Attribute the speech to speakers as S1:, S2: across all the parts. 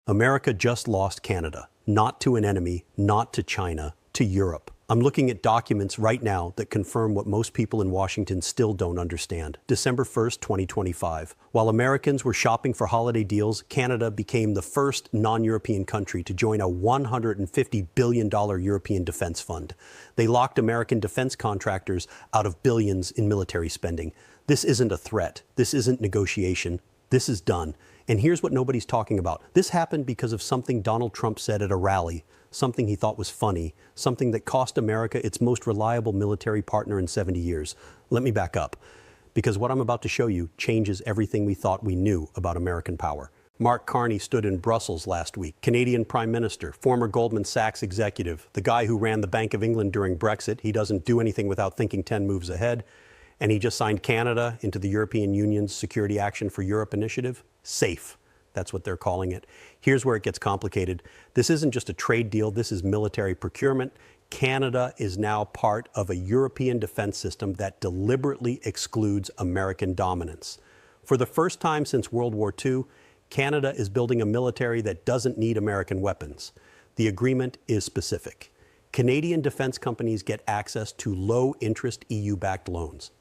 S1: America just lost Canada, not to an enemy, not to China, to Europe. I'm looking at documents right now that confirm what most people in Washington still don't understand. December 1st, 2025. While Americans were shopping for holiday deals, Canada became the first non-European country to join a $150 billion European defense fund. They locked American defense contractors out of billions in military spending. This isn't a threat. This isn't negotiation. This is done. And here's what nobody's talking about. This happened because of something Donald Trump said at a rally, something he thought was funny, something that cost America its most reliable military partner in 70 years. Let me back up, because what I'm about to show you changes everything we thought we knew about American power. Mark Carney stood in Brussels last week. Canadian Prime Minister, former Goldman Sachs executive, the guy who ran the Bank of England during Brexit. He doesn't do anything without thinking 10 moves ahead. And he just signed Canada into the European Union's Security Action for Europe initiative. SAFE, that's what they're calling it. Here's where it gets complicated. This isn't just a trade deal, this is military procurement. Canada is now part of a European defense system that deliberately excludes American dominance. For the first time since World War II, Canada is building a military that doesn't need American weapons. The agreement is specific. Canadian defense companies get access to low-interest EU-backed loans.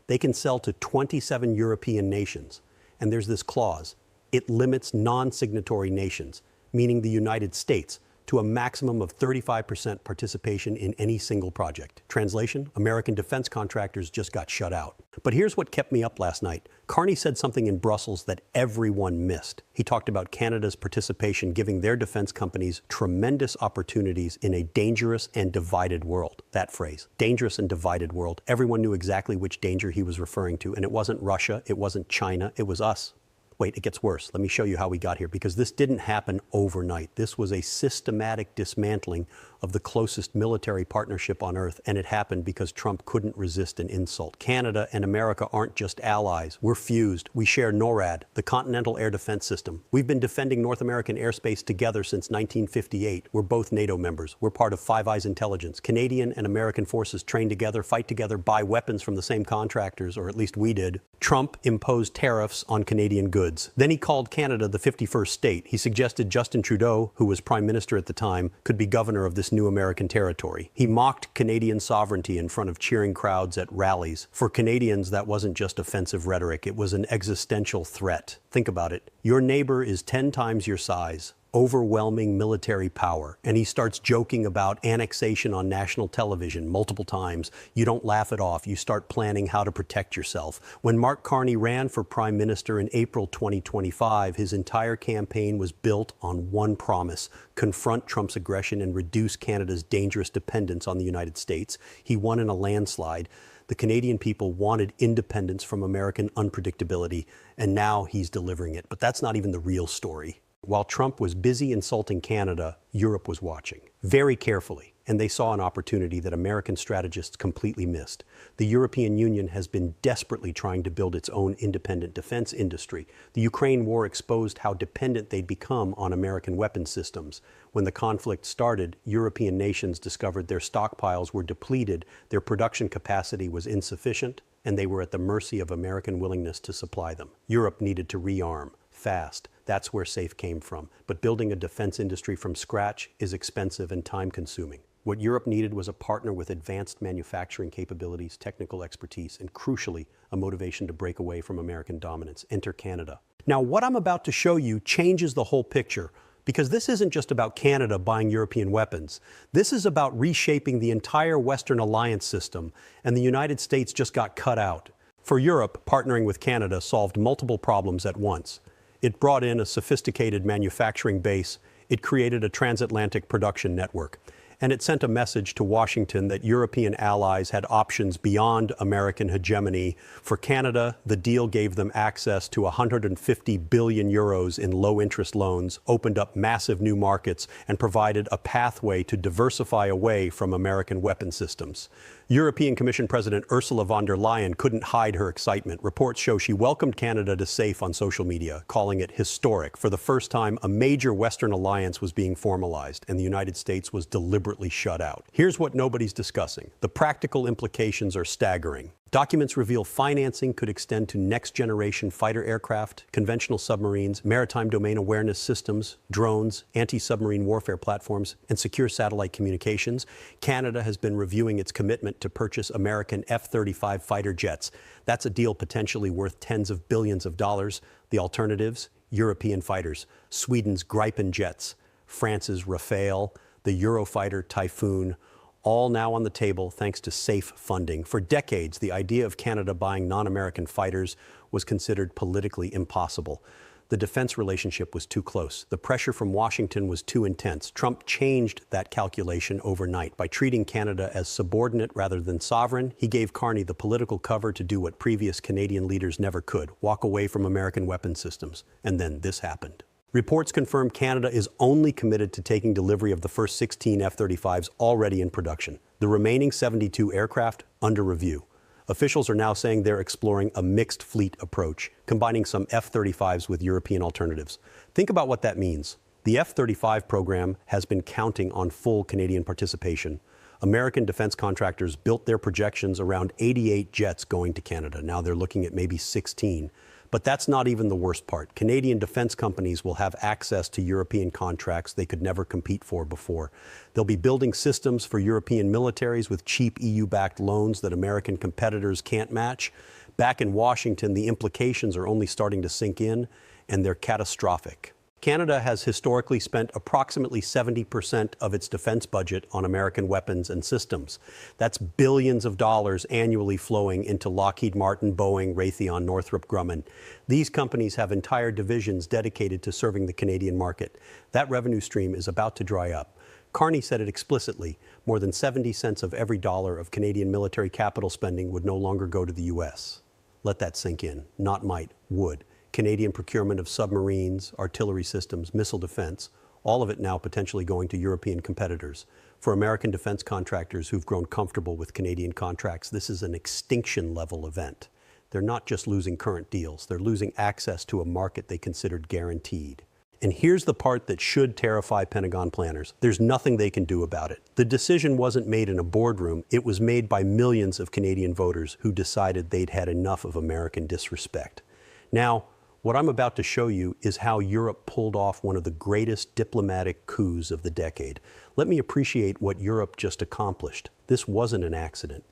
S1: They can sell to 27 European nations. And there's this clause. It limits non-signatory nations, meaning the United States, to a maximum of 35% participation in any single project. Translation, American defense contractors just got shut out. But here's what kept me up last night. Carney said something in Brussels that everyone missed. He talked about Canada's participation giving their defense companies tremendous opportunities in a dangerous and divided world. That phrase, dangerous and divided world. Everyone knew exactly which danger he was referring to, and it wasn't Russia, it wasn't China, it was us. Wait, it gets worse. Let me show you how we got here, because this didn't happen overnight. This was a systematic dismantling of the closest military partnership on earth, and it happened because Trump couldn't resist an insult. Canada and America aren't just allies. We're fused. We share NORAD, the Continental Air Defense System. We've been defending North American airspace together since 1958. We're both NATO members. We're part of Five Eyes Intelligence. Canadian and American forces train together, fight together, buy weapons from the same contractors, or at least we did. Trump imposed tariffs on Canadian goods. Then he called Canada the 51st state. He suggested Justin Trudeau, who was prime minister at the time, could be governor of this new American territory. He mocked Canadian sovereignty in front of cheering crowds at rallies. For Canadians, that wasn't just offensive rhetoric. It was an existential threat. Think about it. Your neighbor is 10 times your size. Overwhelming military power. And he starts joking about annexation on national television multiple times. You don't laugh it off. You start planning how to protect yourself. When Mark Carney ran for prime minister in April 2025, his entire campaign was built on one promise: confront Trump's aggression and reduce Canada's dangerous dependence on the United States. He won in a landslide. The Canadian people wanted independence from American unpredictability, and now he's delivering it. But that's not even the real story. While Trump was busy insulting Canada, Europe was watching very carefully, and they saw an opportunity that American strategists completely missed. The European Union has been desperately trying to build its own independent defense industry. The Ukraine war exposed how dependent they'd become on American weapons systems. When the conflict started, European nations discovered their stockpiles were depleted, their production capacity was insufficient, and they were at the mercy of American willingness to supply them. Europe needed to rearm fast. That's where SAFE came from. But building a defense industry from scratch is expensive and time-consuming. What Europe needed was a partner with advanced manufacturing capabilities, technical expertise, and crucially, a motivation to break away from American dominance. Enter Canada. Now, what I'm about to show you changes the whole picture, because this isn't just about Canada buying European weapons. This is about reshaping the entire Western alliance system, and the United States just got cut out. For Europe, partnering with Canada solved multiple problems at once. It brought in a sophisticated manufacturing base, it created a transatlantic production network, and it sent a message to Washington that European allies had options beyond American hegemony. For Canada, the deal gave them access to 150 billion euros in low-interest loans, opened up massive new markets, and provided a pathway to diversify away from American weapon systems. European Commission President Ursula von der Leyen couldn't hide her excitement. Reports show she welcomed Canada to SAFE on social media, calling it historic. For the first time, a major Western alliance was being formalized, and the United States was deliberately deliberately shut out. Here's what nobody's discussing. The practical implications are staggering. Documents reveal financing could extend to next-generation fighter aircraft, conventional submarines, maritime domain awareness systems, drones, anti-submarine warfare platforms, and secure satellite communications. Canada has been reviewing its commitment to purchase American F-35 fighter jets. That's a deal potentially worth tens of billions of dollars. The alternatives? European fighters, Sweden's Gripen jets, France's Rafale, the Eurofighter Typhoon, all now on the table thanks to safe funding. For decades, the idea of Canada buying non-American fighters was considered politically impossible. The defense relationship was too close. The pressure from Washington was too intense. Trump changed that calculation overnight. By treating Canada as subordinate rather than sovereign, he gave Carney the political cover to do what previous Canadian leaders never could, walk away from American weapon systems. And then this happened. Reports confirm Canada is only committed to taking delivery of the first 16 F-35s already in production. The remaining 72 aircraft under review. Officials are now saying they're exploring a mixed fleet approach, combining some F-35s with European alternatives. Think about what that means. The F-35 program has been counting on full Canadian participation. American defense contractors built their projections around 88 jets going to Canada. Now they're looking at maybe 16. But that's not even the worst part. Canadian defense companies will have access to European contracts they could never compete for before. They'll be building systems for European militaries with cheap EU-backed loans that American competitors can't match. Back in Washington, the implications are only starting to sink in, and they're catastrophic. Canada has historically spent approximately 70% of its defense budget on American weapons and systems. That's billions of dollars annually flowing into Lockheed Martin, Boeing, Raytheon, Northrop Grumman. These companies have entire divisions dedicated to serving the Canadian market. That revenue stream is about to dry up. Carney said it explicitly. More than 70 cents of every dollar of Canadian military capital spending would no longer go to the U.S. Let that sink in. Not might, would. Canadian procurement of submarines, artillery systems, missile defense, all of it now potentially going to European competitors. For American defense contractors who've grown comfortable with Canadian contracts, this is an extinction-level event. They're not just losing current deals, they're losing access to a market they considered guaranteed. And here's the part that should terrify Pentagon planners. There's nothing they can do about it. The decision wasn't made in a boardroom, it was made by millions of Canadian voters who decided they'd had enough of American disrespect. Now, what I'm about to show you is how Europe pulled off one of the greatest diplomatic coups of the decade. Let me appreciate what Europe just accomplished. This wasn't an accident.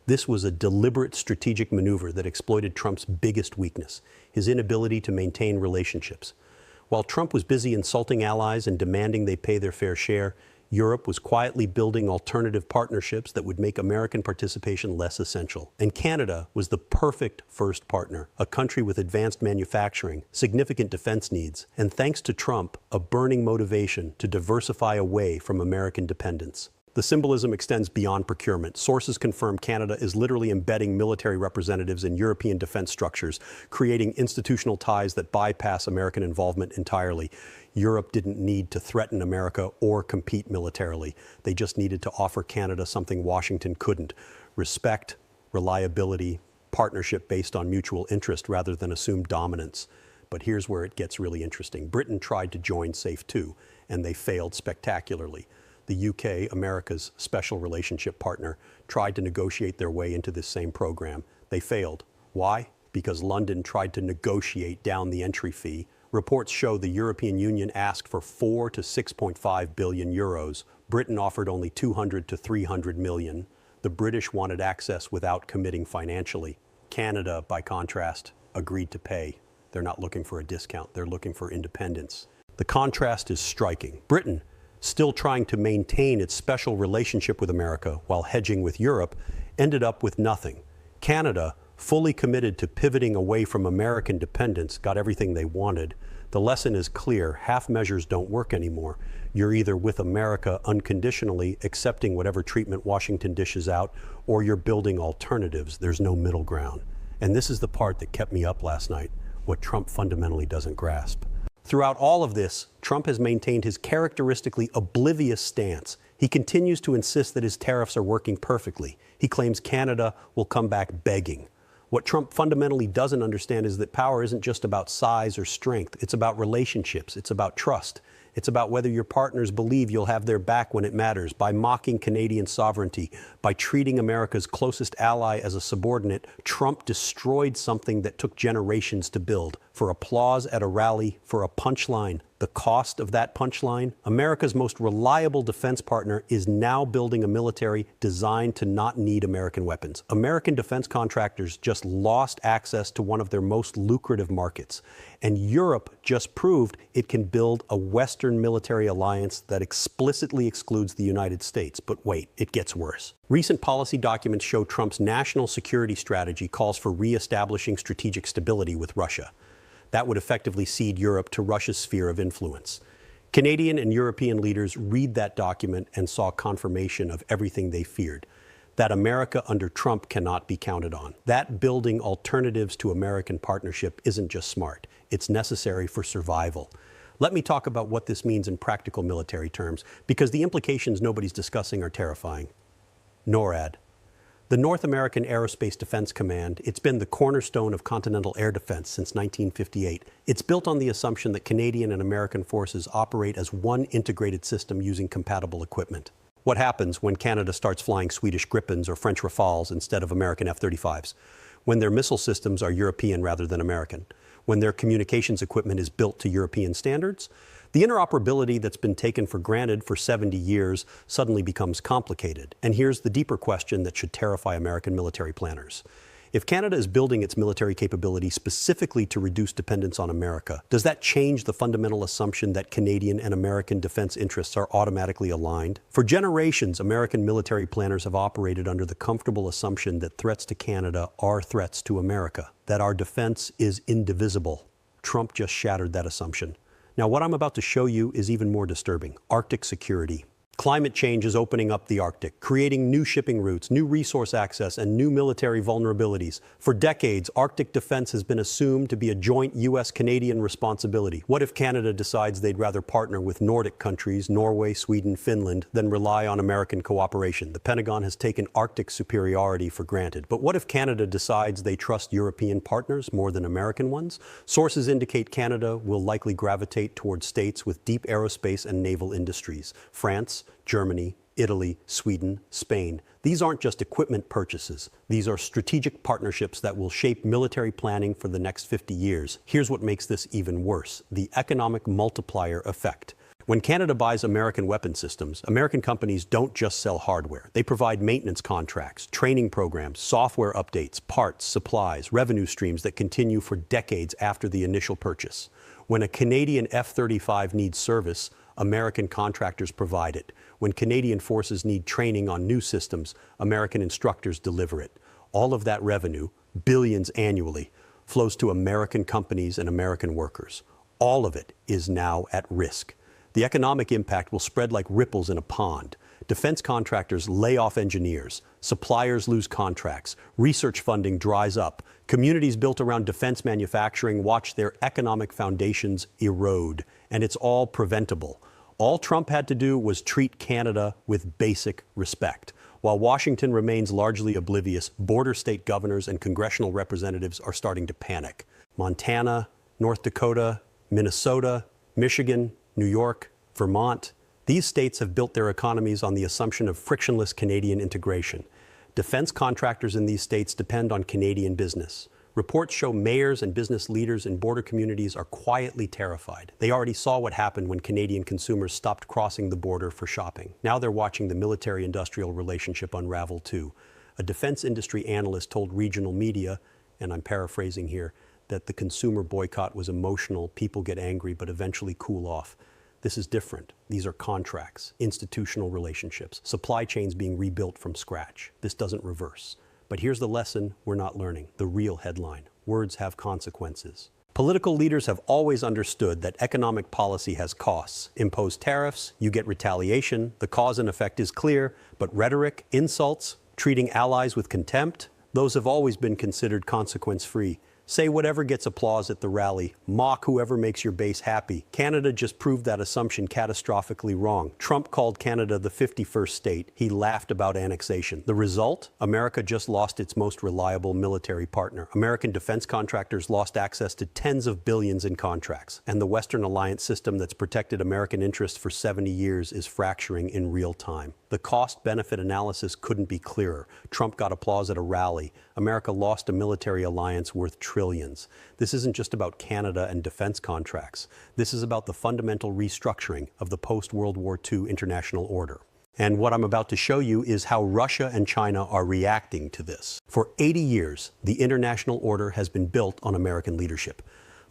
S1: This was a deliberate strategic maneuver that exploited Trump's biggest weakness, his inability to maintain relationships. While Trump was busy insulting allies and demanding they pay their fair share, Europe was quietly building alternative partnerships that would make American participation less essential. And Canada was the perfect first partner, a country with advanced manufacturing, significant defense needs, and thanks to Trump, a burning motivation to diversify away from American dependence. The symbolism extends beyond procurement. Sources confirm Canada is literally embedding military representatives in European defense structures, creating institutional ties that bypass American involvement entirely. Europe didn't need to threaten America or compete militarily. They just needed to offer Canada something Washington couldn't: respect, reliability, partnership based on mutual interest rather than assumed dominance. But here's where it gets really interesting. Britain tried to join SAFE too, and they failed spectacularly. The UK, America's special relationship partner, tried to negotiate their way into this same program. They failed. Why? Because London tried to negotiate down the entry fee. Reports show the European Union asked for 4 to 6.5 billion euros. Britain offered only 200 to 300 million. The British wanted access without committing financially. Canada, by contrast, agreed to pay. They're not looking for a discount. They're looking for independence. The contrast is striking. Britain, still trying to maintain its special relationship with America while hedging with Europe, ended up with nothing. Canada, fully committed to pivoting away from American dependence, got everything they wanted. The lesson is clear. Half measures don't work anymore. You're either with America unconditionally, accepting whatever treatment Washington dishes out, or you're building alternatives. There's no middle ground. And this is the part that kept me up last night, what Trump fundamentally doesn't grasp. Throughout all of this, Trump has maintained his characteristically oblivious stance. He continues to insist that his tariffs are working perfectly. He claims Canada will come back begging. What Trump fundamentally doesn't understand is that power isn't just about size or strength. It's about relationships. It's about trust. It's about whether your partners believe you'll have their back when it matters, by mocking Canadian sovereignty, by treating America's closest ally as a subordinate. Trump destroyed something that took generations to build. For applause at a rally, for a punchline. The cost of that punchline? America's most reliable defense partner is now building a military designed to not need American weapons. American defense contractors just lost access to one of their most lucrative markets. And Europe just proved it can build a Western military alliance that explicitly excludes the United States. But wait, it gets worse. Recent policy documents show Trump's national security strategy calls for reestablishing strategic stability with Russia. That would effectively cede Europe to Russia's sphere of influence. Canadian and European leaders read that document and saw confirmation of everything they feared, that America under Trump cannot be counted on. That building alternatives to American partnership isn't just smart, it's necessary for survival. Let me talk about what this means in practical military terms, because the implications nobody's discussing are terrifying. NORAD. The North American Aerospace Defense Command, it's been the cornerstone of continental air defense since 1958. It's built on the assumption that Canadian and American forces operate as one integrated system using compatible equipment. What happens when Canada starts flying Swedish Gripens or French Rafales instead of American F-35s? When their missile systems are European rather than American? When their communications equipment is built to European standards? The interoperability that's been taken for granted for 70 years suddenly becomes complicated. And here's the deeper question that should terrify American military planners. If Canada is building its military capability specifically to reduce dependence on America, does that change the fundamental assumption that Canadian and American defense interests are automatically aligned? For generations, American military planners have operated under the comfortable assumption that threats to Canada are threats to America, that our defense is indivisible. Trump just shattered that assumption. Now, what I'm about to show you is even more disturbing. Arctic security. Climate change is opening up the Arctic, creating new shipping routes, new resource access, and new military vulnerabilities. For decades, Arctic defense has been assumed to be a joint US-Canadian responsibility. What if Canada decides they'd rather partner with Nordic countries, Norway, Sweden, Finland, than rely on American cooperation? The Pentagon has taken Arctic superiority for granted. But what if Canada decides they trust European partners more than American ones? Sources indicate Canada will likely gravitate towards states with deep aerospace and naval industries. France, Germany, Italy, Sweden, Spain. These aren't just equipment purchases. These are strategic partnerships that will shape military planning for the next 50 years. Here's what makes this even worse: the economic multiplier effect. When Canada buys American weapon systems, American companies don't just sell hardware. They provide maintenance contracts, training programs, software updates, parts, supplies, revenue streams that continue for decades after the initial purchase. When a Canadian F-35 needs service, American contractors provide it. When Canadian forces need training on new systems, American instructors deliver it. All of that revenue, billions annually, flows to American companies and American workers. All of it is now at risk. The economic impact will spread like ripples in a pond. Defense contractors lay off engineers. Suppliers lose contracts. Research funding dries up. Communities built around defense manufacturing watch their economic foundations erode. And it's all preventable. All Trump had to do was treat Canada with basic respect. While Washington remains largely oblivious, border state governors and congressional representatives are starting to panic. Montana, North Dakota, Minnesota, Michigan, New York, Vermont. These states have built their economies on the assumption of frictionless Canadian integration. Defense contractors in these states depend on Canadian business. Reports show mayors and business leaders in border communities are quietly terrified. They already saw what happened when Canadian consumers stopped crossing the border for shopping. Now they're watching the military-industrial relationship unravel too. A defense industry analyst told regional media, and I'm paraphrasing here, that the consumer boycott was emotional, people get angry, but eventually cool off. This is different. These are contracts, institutional relationships, supply chains being rebuilt from scratch. This doesn't reverse. But here's the lesson we're not learning, the real headline. Words have consequences. Political leaders have always understood that economic policy has costs. Impose tariffs, you get retaliation, the cause and effect is clear, but rhetoric, insults, treating allies with contempt, those have always been considered consequence-free. Say whatever gets applause at the rally. Mock whoever makes your base happy. Canada just proved that assumption catastrophically wrong. Trump called Canada the 51st state. He laughed about annexation. The result? America just lost its most reliable military partner. American defense contractors lost access to tens of billions in contracts. And the Western alliance system that's protected American interests for 70 years is fracturing in real time. The cost-benefit analysis couldn't be clearer. Trump got applause at a rally. America lost a military alliance worth trillions. This isn't just about Canada and defense contracts. This is about the fundamental restructuring of the post-World War II international order. And what I'm about to show you is how Russia and China are reacting to this. For 80 years, the international order has been built on American leadership.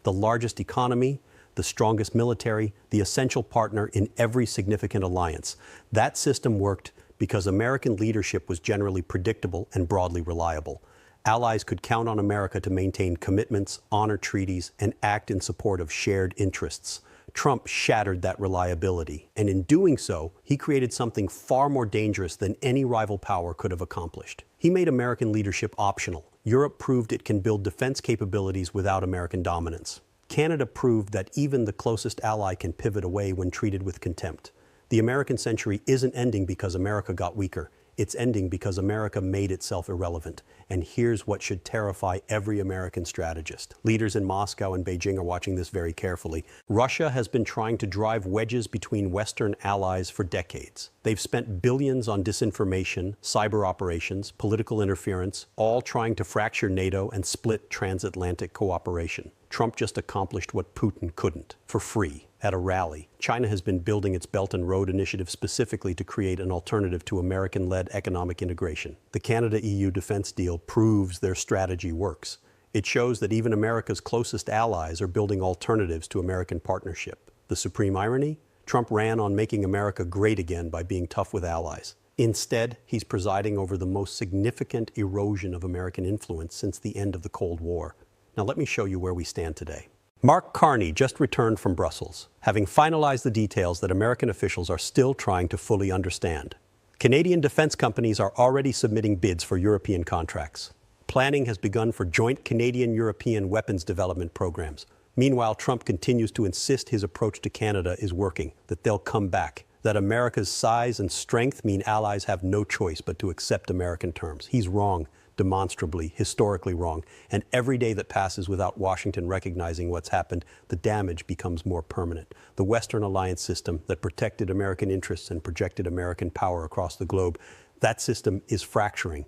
S1: The largest economy, the strongest military, the essential partner in every significant alliance. That system worked because American leadership was generally predictable and broadly reliable. Allies could count on America to maintain commitments, honor treaties, and act in support of shared interests. Trump shattered that reliability, and in doing so, he created something far more dangerous than any rival power could have accomplished. He made American leadership optional. Europe proved it can build defense capabilities without American dominance. Canada proved that even the closest ally can pivot away when treated with contempt. The American century isn't ending because America got weaker. It's ending because America made itself irrelevant. And here's what should terrify every American strategist. Leaders in Moscow and Beijing are watching this very carefully. Russia has been trying to drive wedges between Western allies for decades. They've spent billions on disinformation, cyber operations, political interference, all trying to fracture NATO and split transatlantic cooperation. Trump just accomplished what Putin couldn't, for free, at a rally. China has been building its Belt and Road Initiative specifically to create an alternative to American-led economic integration. The Canada-EU defense deal proves their strategy works. It shows that even America's closest allies are building alternatives to American partnership. The supreme irony? Trump ran on making America great again by being tough with allies. Instead, he's presiding over the most significant erosion of American influence since the end of the Cold War. Now let me show you where we stand today. Mark Carney just returned from Brussels, having finalized the details that American officials are still trying to fully understand. Canadian defense companies are already submitting bids for European contracts. Planning has begun for joint Canadian-European weapons development programs. Meanwhile, Trump continues to insist his approach to Canada is working, that they'll come back, that America's size and strength mean allies have no choice but to accept American terms. He's wrong. Demonstrably, historically wrong, and every day that passes without Washington recognizing what's happened, the damage becomes more permanent. The Western alliance system that protected American interests and projected American power across the globe, that system is fracturing,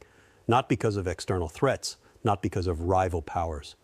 S1: not because of external threats, not because of rival powers,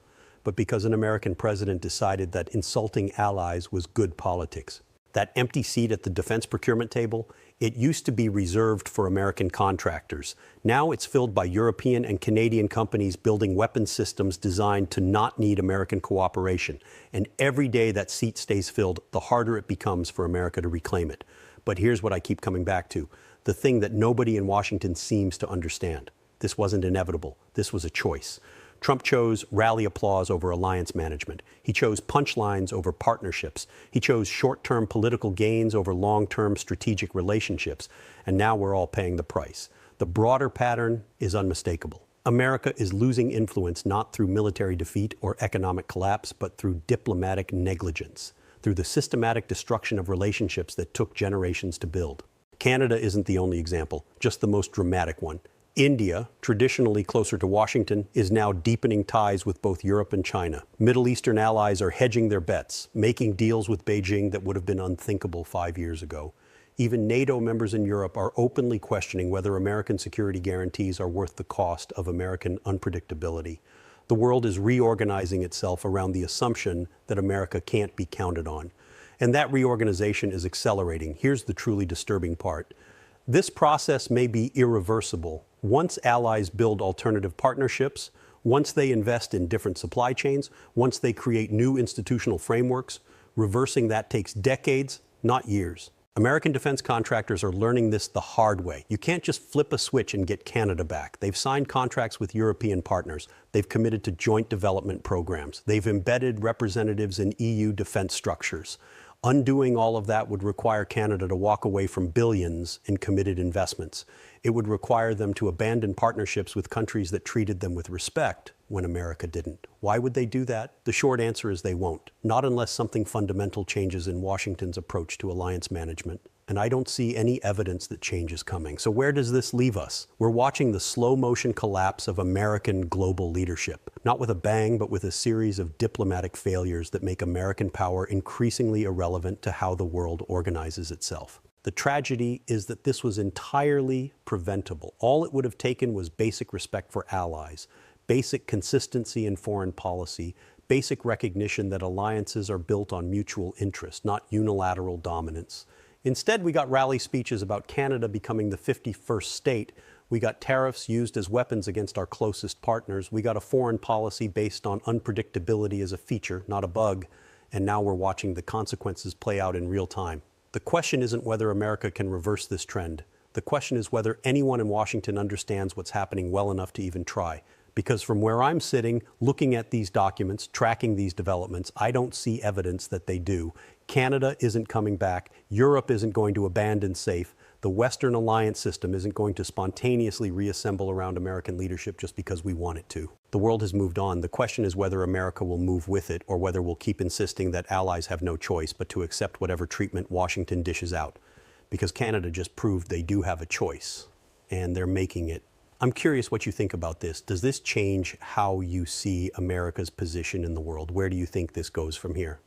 S1: but because an American president decided that insulting allies was good politics. That empty seat at the defense procurement table, it used to be reserved for American contractors. Now it's filled by European and Canadian companies building weapons systems designed to not need American cooperation. And every day that seat stays filled, the harder it becomes for America to reclaim it. But here's what I keep coming back to, the thing that nobody in Washington seems to understand. This wasn't inevitable. This was a choice. Trump chose rally applause over alliance management. He chose punchlines over partnerships. He chose short-term political gains over long-term strategic relationships. And now we're all paying the price. The broader pattern is unmistakable. America is losing influence not through military defeat or economic collapse, but through diplomatic negligence, through the systematic destruction of relationships that took generations to build. Canada isn't the only example, just the most dramatic one. India, traditionally closer to Washington, is now deepening ties with both Europe and China. Middle Eastern allies are hedging their bets, making deals with Beijing that would have been unthinkable 5 years ago. Even NATO members in Europe are openly questioning whether American security guarantees are worth the cost of American unpredictability. The world is reorganizing itself around the assumption that America can't be counted on. And that reorganization is accelerating. Here's the truly disturbing part. This process may be irreversible. Once allies build alternative partnerships, once they invest in different supply chains, once they create new institutional frameworks, reversing that takes decades, not years. American defense contractors are learning this the hard way. You can't just flip a switch and get Canada back. They've signed contracts with European partners. They've committed to joint development programs. They've embedded representatives in EU defense structures. Undoing all of that would require Canada to walk away from billions in committed investments. It would require them to abandon partnerships with countries that treated them with respect when America didn't. Why would they do that? The short answer is they won't. Not unless something fundamental changes in Washington's approach to alliance management. And I don't see any evidence that change is coming. So where does this leave us? We're watching the slow motion collapse of American global leadership. Not with a bang, but with a series of diplomatic failures that make American power increasingly irrelevant to how the world organizes itself. The tragedy is that this was entirely preventable. All it would have taken was basic respect for allies, basic consistency in foreign policy, basic recognition that alliances are built on mutual interest, not unilateral dominance. Instead, we got rally speeches about Canada becoming the 51st state. We got tariffs used as weapons against our closest partners. We got a foreign policy based on unpredictability as a feature, not a bug. And now we're watching the consequences play out in real time. The question isn't whether America can reverse this trend. The question is whether anyone in Washington understands what's happening well enough to even try. Because from where I'm sitting, looking at these documents, tracking these developments, I don't see evidence that they do. Canada isn't coming back. Europe isn't going to abandon SAFE. The Western alliance system isn't going to spontaneously reassemble around American leadership just because we want it to. The world has moved on. The question is whether America will move with it or whether we'll keep insisting that allies have no choice but to accept whatever treatment Washington dishes out. Because Canada just proved they do have a choice, and they're making it. I'm curious what you think about this. Does this change how you see America's position in the world? Where do you think this goes from here?